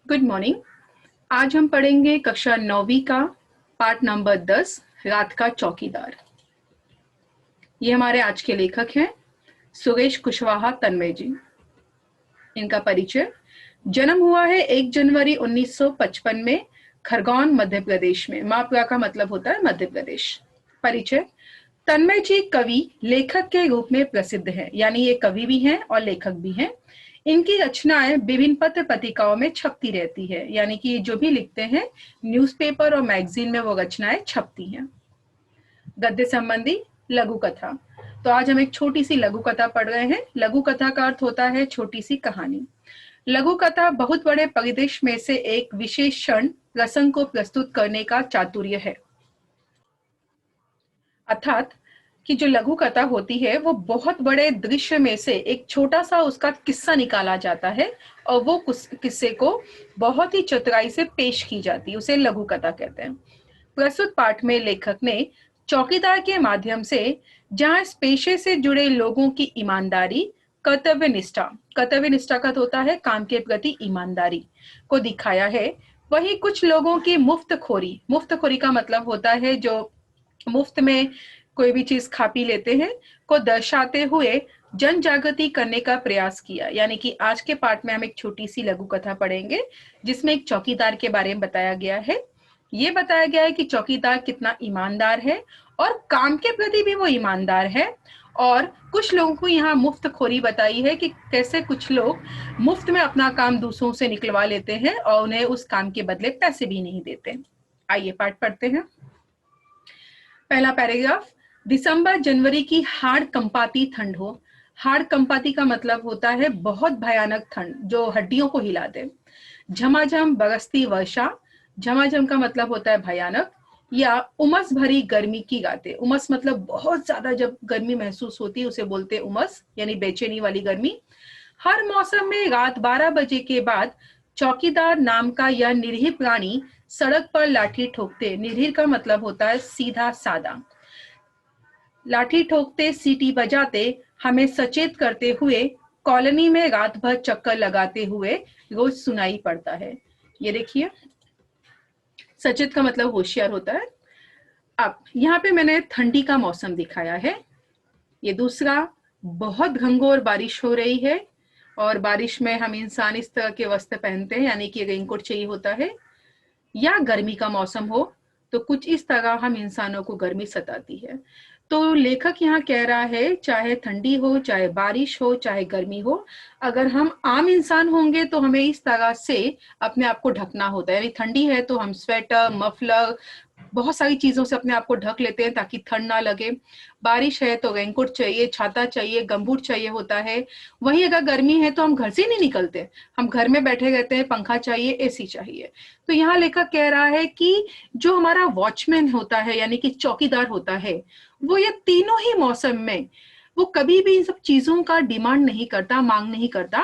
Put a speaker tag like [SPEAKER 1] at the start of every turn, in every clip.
[SPEAKER 1] Good morning. आज हम पढ़ेंगे कक्षा 9वीं का पाठ नंबर 10 रात का चौकीदार। ये हमारे आज के लेखक हैं सुरेश कुशवाहा तन्मय जी। इनका परिचय। जन्म हुआ है 1 जनवरी 1955 में खरगोन मध्य प्रदेश में। मापुरा का मतलब होता है मध्य प्रदेश। परिचय। तन्मय जी कवि लेखक के रूप में प्रसिद्ध हैं, यानी ये कवि भी हैं और लेखक भी हैं। इनकी रचनाएं विभिन्न पत्र पत्रिकाओं में छपती रहती है, यानी कि जो भी लिखते हैं न्यूज़पेपर और मैगजीन में वो रचनाएं छपती हैं। गद्य संबंधी लघु कथा। तो आज हम एक छोटी सी लघु कथा पढ़ रहे हैं। लघु कथा का अर्थ होता है छोटी सी कहानी। लघु कथा बहुत बड़े परिदृश्य में से एक विशेष क्षण प्रसंग को प्रस्तुत करने का चातुर्य है। अर्थात कि जो लघु कथा होती है वो बहुत बड़े दृश्य में से एक छोटा सा उसका किस्सा निकाला जाता है और वो किस्से को बहुत ही चतुराई से पेश की जाती है, उसे लघु कथा कहते हैं। प्रस्तुत पाठ में लेखक ने चौकीदार के माध्यम से जहां इस पेशे से जुड़े लोगों की ईमानदारी, कर्तव्य निष्ठा का होता है काम के प्रति ईमानदारी को दिखाया है, वही कुछ लोगों की मुफ्तखोरी का मतलब होता है जो मुफ्त में कोई भी चीज खा पी लेते हैं, को दर्शाते हुए जन जागृति करने का प्रयास किया। यानी कि आज के पाठ में हम एक छोटी सी लघु कथा पढ़ेंगे जिसमें एक चौकीदार के बारे में बताया गया है। ये बताया गया है कि चौकीदार कितना ईमानदार है और काम के प्रति भी वो ईमानदार है। और कुछ लोगों को यहाँ मुफ्तखोरी बताई है कि कैसे कुछ लोग मुफ्त में अपना काम दूसरों से निकलवा लेते हैं और उन्हें उस काम के बदले पैसे भी नहीं देते। आइए पाठ पढ़ते हैं। पहला पैराग्राफ। दिसंबर जनवरी की हाड़ कंपाती ठंड हो। हाड़ कंपाती का मतलब होता है बहुत भयानक ठंड जो हड्डियों को हिला दे। झमाझम बरसती वर्षा। झमाझम का मतलब होता है भयानक। या उमस भरी गर्मी की रातें। उमस मतलब बहुत ज्यादा जब गर्मी महसूस होती है उसे बोलते हैं उमस, यानी बेचैनी वाली गर्मी। हर मौसम में रात 12 बजे के बाद चौकीदार नाम का यह निरीह प्राणी सड़क पर लाठी ठोकते। निरीह का मतलब होता है सीधा सादा। लाठी ठोकते, सीटी बजाते, हमें सचेत करते हुए कॉलोनी में रात भर चक्कर लगाते हुए रोज सुनाई पड़ता है। ये देखिए, सचेत का मतलब होशियार होता है। अब यहाँ पे मैंने ठंडी का मौसम दिखाया है। ये दूसरा, बहुत घंघोर बारिश हो रही है और बारिश में हम इंसान इस तरह के वस्त्र पहनते हैं, यानी कि रेनकोट चाहिए होता है। या गर्मी का मौसम हो तो कुछ इस तरह हम इंसानों को गर्मी सताती है। तो लेखक यहाँ कह रहा है चाहे ठंडी हो, चाहे बारिश हो, चाहे गर्मी हो, अगर हम आम इंसान होंगे तो हमें इस तरह से अपने आप को ढकना होता है। यानी ठंडी है तो हम स्वेटर, मफलर, बहुत सारी चीजों से अपने आप को ढक लेते हैं ताकि ठंड ना लगे। बारिश है तो रेनकोट चाहिए, छाता चाहिए, गमबूट चाहिए होता है। वहीं अगर गर्मी है तो हम घर से नहीं निकलते, हम घर में बैठे रहते हैं, पंखा चाहिए, एसी चाहिए। तो यहाँ लेखक कह रहा है कि जो हमारा वॉचमैन होता है यानी कि चौकीदार होता है, वो ये तीनों ही मौसम में वो कभी भी इन सब चीजों का डिमांड नहीं करता, मांग नहीं करता।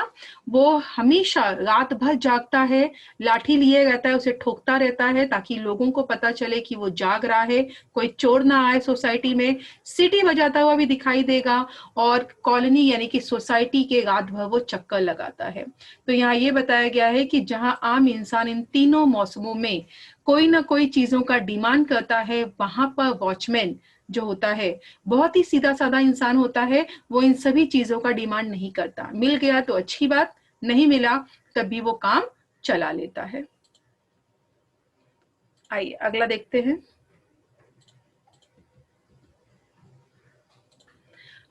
[SPEAKER 1] वो हमेशा रात भर जागता है, लाठी लिए रहता है, उसे ठोकता रहता है ताकि लोगों को पता चले कि वो जाग रहा है, कोई चोर ना आए सोसाइटी में। सीटी बजाता हुआ भी दिखाई देगा और कॉलोनी यानी कि सोसाइटी के रात भर वो चक्कर लगाता है। तो यहाँ ये बताया गया है कि जहां आम इंसान इन तीनों मौसमों में कोई ना कोई चीजों का डिमांड करता है, वहां पर वॉचमैन जो होता है बहुत ही सीधा साधा इंसान होता है। वो इन सभी चीजों का डिमांड नहीं करता। मिल गया तो अच्छी बात, नहीं मिला तब भी वो काम चला लेता है। आइए अगला देखते हैं।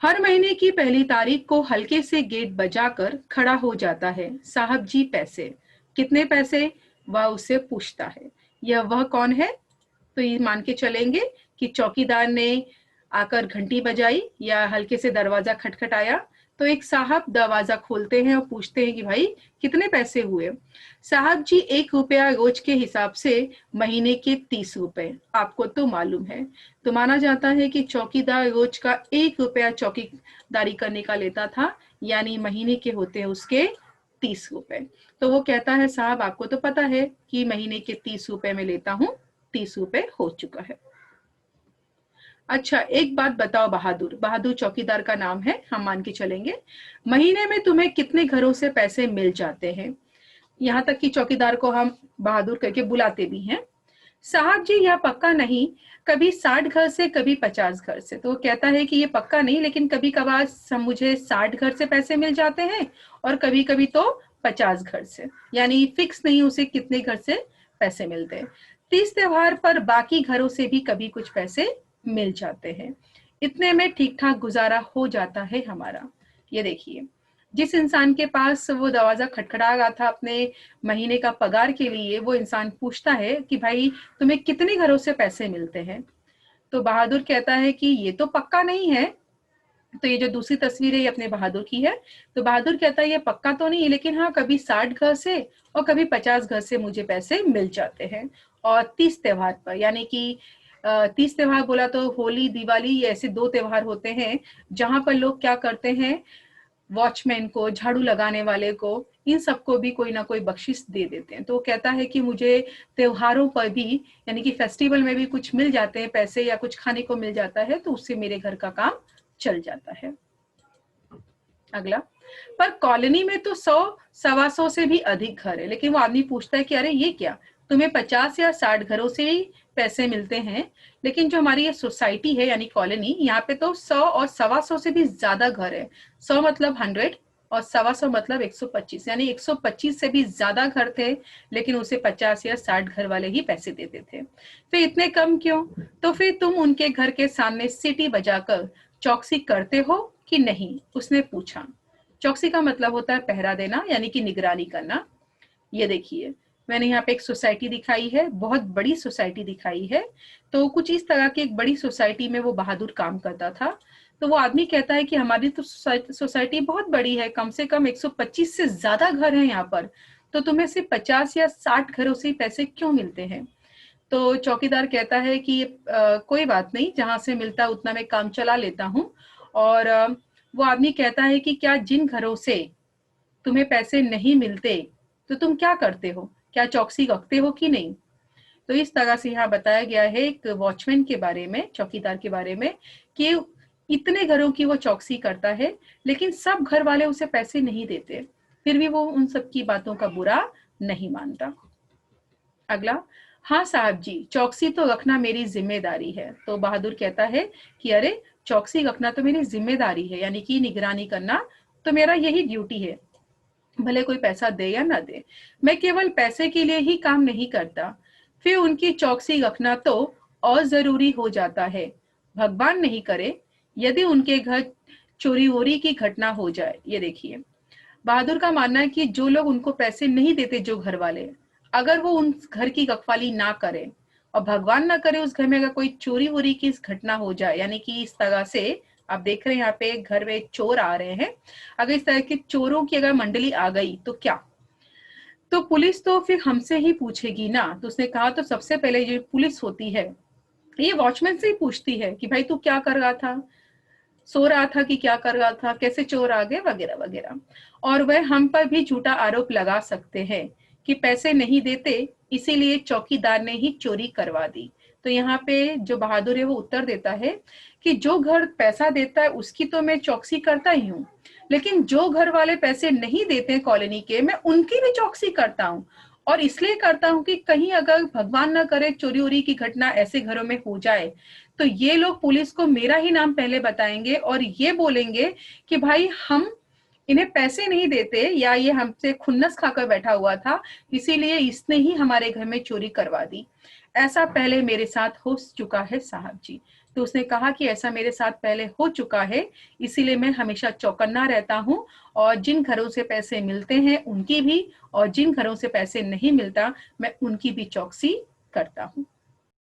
[SPEAKER 1] हर महीने की पहली तारीख को हल्के से गेट बजाकर खड़ा हो जाता है। साहब जी पैसे। कितने पैसे? वह उससे पूछता है। यह वह कौन है? तो ये मान के चलेंगे कि चौकीदार ने आकर घंटी बजाई या हल्के से दरवाजा खटखटाया तो एक साहब दरवाजा खोलते हैं और पूछते हैं कि भाई कितने पैसे हुए? साहब जी 1 रुपया रोज के हिसाब से महीने के 30 रुपए। आपको तो मालूम है। तो माना जाता है कि चौकीदार रोज का 1 रुपया चौकीदारी करने का लेता था, यानी महीने के होते हैं उसके 30 रुपए। तो वो कहता है साहब आपको तो पता है कि महीने के 30 रुपए में लेता हूँ, 30 रुपए हो चुका है। अच्छा एक बात बताओ बहादुर। बहादुर चौकीदार का नाम है, हम मान के चलेंगे। महीने में तुम्हें कितने घरों से पैसे मिल जाते हैं? यहाँ तक कि चौकीदार को हम बहादुर करके बुलाते भी हैं। साहब जी यह पक्का नहीं, कभी 60 घर से कभी 50 घर से। तो वो कहता है कि ये पक्का नहीं, लेकिन कभी कभार मुझे 60 घर से पैसे मिल जाते हैं और कभी कभी तो 50 घर से, यानी फिक्स नहीं उसे कितने घर से पैसे मिलते हैं। तीज त्योहार पर बाकी घरों से भी कभी कुछ पैसे मिल जाते हैं। इतने में ठीक ठाक गुजारा हो जाता है हमारा। ये देखिए, जिस इंसान के पास वो दरवाजा खटखटा रहा था अपने महीने का पगार के लिए, वो इंसान पूछता है कि भाई तुम्हें कितने घरों से पैसे मिलते हैं। तो बहादुर कहता है कि ये तो पक्का नहीं है। तो ये जो दूसरी तस्वीर है ये अपने बहादुर की है। तो बहादुर कहता है ये पक्का तो नहीं है, लेकिन हाँ कभी 60 घर से और कभी 50 घर से मुझे पैसे मिल जाते हैं। और तीज त्योहार पर, यानी कि तीज त्योहार बोला तो होली दिवाली, ये ऐसे 2 त्योहार होते हैं जहां पर लोग क्या करते हैं, वॉचमैन को, झाड़ू लगाने वाले को, इन सबको भी कोई ना कोई बख्शिश दे देते हैं। तो वो कहता है कि मुझे त्योहारों पर भी, यानी कि फेस्टिवल में भी कुछ मिल जाते हैं पैसे या कुछ खाने को मिल जाता है, तो उससे मेरे घर का काम चल जाता है। अगला, पर कॉलोनी में तो 100-125 से भी अधिक घर है। लेकिन वो आदमी पूछता है कि अरे ये क्या, तुम्हें 50 या 60 घरों से ही पैसे मिलते हैं, लेकिन जो हमारी ये सोसाइटी है यानी कॉलोनी, यहाँ पे तो 100 और 125 से भी ज्यादा घर है। 100 मतलब 100 और 125 मतलब 125, यानी 125 से भी ज्यादा घर थे, लेकिन उसे 50 या 60 घर वाले ही पैसे देते थे। फिर इतने कम क्यों? तो फिर तुम उनके घर के सामने सीटी बजाकर चौकसी करते हो कि नहीं, उसने पूछा। चौकसी का मतलब होता है पहरा देना, यानी कि निगरानी करना। ये देखिए, मैंने यहाँ पे एक सोसाइटी दिखाई है, बहुत बड़ी सोसाइटी दिखाई है। तो कुछ इस तरह की एक बड़ी सोसाइटी में वो बहादुर काम करता था। तो वो आदमी कहता है कि हमारी तो सोसाइटी बहुत बड़ी है, कम से कम 125 से ज्यादा घर हैं यहाँ पर, तो तुम्हें सिर्फ 50 या 60 घरों से पैसे क्यों मिलते हैं? तो चौकीदार कहता है कि कोई बात नहीं, जहां से मिलता उतना मैं काम चला लेता हूँ। और वो आदमी कहता है कि क्या जिन घरों से तुम्हें पैसे नहीं मिलते तो तुम क्या करते हो, क्या चौकसी रखते हो कि नहीं? तो इस तरह से यहाँ बताया गया है एक वॉचमैन के बारे में, चौकीदार के बारे में, कि इतने घरों की वो चौकसी करता है, लेकिन सब घर वाले उसे पैसे नहीं देते, फिर भी वो उन सब की बातों का बुरा नहीं मानता। अगला, हाँ साहब जी, चौकसी तो रखना मेरी जिम्मेदारी है। तो बहादुर कहता है कि अरे चौकसी रखना तो मेरी जिम्मेदारी है, यानी कि निगरानी करना तो मेरा यही ड्यूटी है, भले कोई पैसा दे या ना दे। मैं केवल पैसे के लिए ही काम नहीं करता, फिर उनकी चौकसी रखना तो और जरूरी हो जाता है। भगवान नहीं करे यदि उनके घर चोरी वोरी की घटना हो जाए। ये देखिए, बहादुर का मानना है कि जो लोग उनको पैसे नहीं देते, जो घर वाले, अगर वो उन घर की रखवाली ना करे और भगवान ना करे उस घर में अगर कोई चोरी वोरी की घटना हो जाए, यानी कि इस तरह से आप देख रहे हैं यहाँ पे घर में चोर आ रहे हैं, अगर इस तरह के चोरों की अगर मंडली आ गई तो क्या, तो पुलिस तो फिर हमसे ही पूछेगी ना। तो उसने कहा तो सबसे पहले जो पुलिस होती है ये वॉचमैन से ही पूछती है कि भाई तू क्या कर रहा था, सो रहा था कि क्या कर रहा था, कैसे चोर आ गए, वगैरह वगैरह। और वह हम पर भी झूठा आरोप लगा सकते हैं कि पैसे नहीं देते, इसीलिए चौकीदार ने ही चोरी करवा दी। तो यहाँ पे जो बहादुर है वो उत्तर देता है कि जो घर पैसा देता है उसकी तो मैं चौकसी करता ही हूँ, लेकिन जो घर वाले पैसे नहीं देते कॉलोनी के, मैं उनकी भी चौकसी करता हूँ। और इसलिए करता हूँ कि कहीं अगर भगवान ना करे चोरी वोरी की घटना ऐसे घरों में हो जाए, तो ये लोग पुलिस को मेरा ही नाम पहले बताएंगे और ये बोलेंगे कि भाई हम इन्हें पैसे नहीं देते, या ये हमसे खुन्नस खाकर बैठा हुआ था, इसीलिए इसने ही हमारे घर में चोरी करवा दी। ऐसा पहले मेरे साथ हो चुका है साहब जी। तो उसने कहा कि ऐसा मेरे साथ पहले हो चुका है, इसीलिए मैं हमेशा चौकन्ना रहता हूँ, और जिन घरों से पैसे मिलते हैं उनकी भी, और जिन घरों से पैसे नहीं मिलता मैं उनकी भी चौकसी करता हूँ।